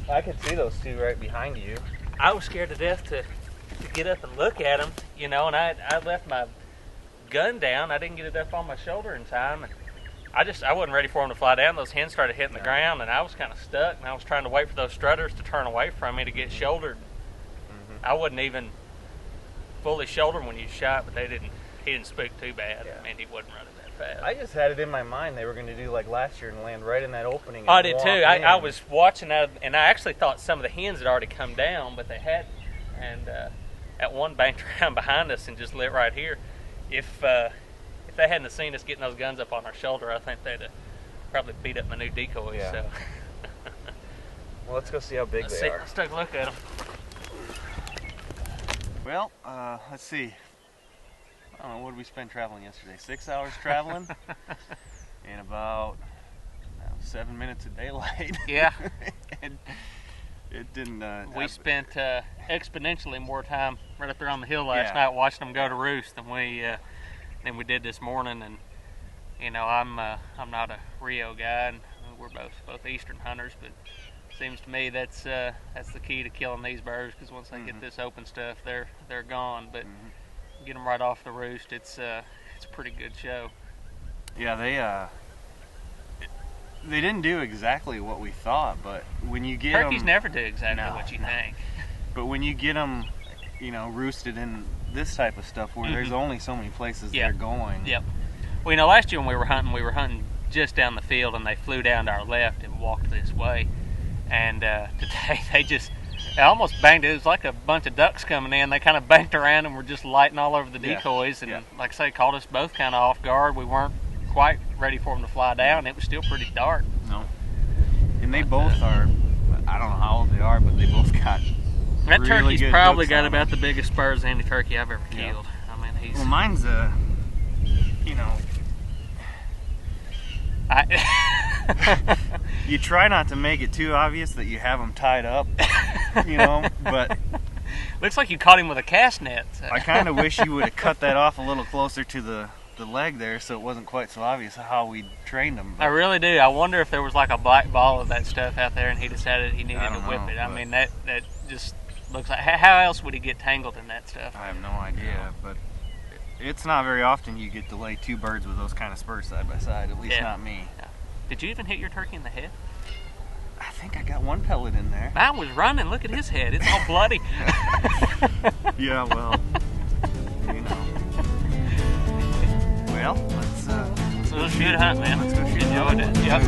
I could see those two right behind you. I was scared to death to get up and look at them, you know, and I left my gun down. I didn't get it up on my shoulder in time, and I wasn't ready for them to fly down. Those hens started hitting the ground, and I was kind of stuck, and I was trying to wait for those strutters to turn away from me to get shouldered. I wasn't even fully shouldered when you shot, but he didn't spook too bad. I mean, he wasn't running that fast. I just had it in my mind they were going to do like last year and land right in that opening. I did too. I was watching that, and I actually thought some of the hens had already come down, but they hadn't. And that one banked around behind us and just lit right here. If they hadn't have seen us getting those guns up on our shoulder, I think they'd have probably beat up my new decoys. Yeah. So. Well, let's go see how big they are. Let's take a look at them. Well, let's see. I don't know, what did we spend traveling yesterday? 6 hours traveling and about 7 minutes of daylight. Yeah. And it didn't... we spent exponentially more time right up there on the hill last night watching them go to roost than we did this morning. And you know, I'm not a Rio guy, and we're both Eastern hunters, but it seems to me that's the key to killing these birds, because once they get this open stuff, they're gone. But get them right off the roost, it's a pretty good show. Yeah, they didn't do exactly what we thought, but when you get turkeys them, never do exactly what you think. But when you get them, you know, roosted in this type of stuff where there's only so many places they're going. Yep. Well, you know, last year when we were hunting just down the field, and they flew down to our left and walked this way. And today they almost banged. It was like a bunch of ducks coming in. They kind of banked around and were just lighting all over the decoys. And like I say, caught us both kind of off guard. We weren't quite ready for them to fly down. It was still pretty dark. No. And they both are, I don't know how old they are, but they both got that really turkey's good probably hooks got on about them. the biggest spurs of any turkey I've ever killed. I mean, he's... Well, mine's you know... You try not to make it too obvious that you have them tied up, you know, but... Looks like you caught him with a cast net. I kind of wish you would have cut that off a little closer to the leg there, so it wasn't quite so obvious how we trained them. I really do. I wonder if there was like a black ball of that stuff out there and he decided he needed to whip it. I mean, that just looks like... How else would he get tangled in that stuff? I have no idea, but it's not very often you get to lay two birds with those kind of spurs side by side, at least not me. Yeah. Did you even hit your turkey in the head? I think I got one pellet in there. Mine was running. Look at his head. It's all bloody. Yeah, well, you know. Well, let's go shoot hunt, man. Let's go shoot. Enjoyed it. Yep.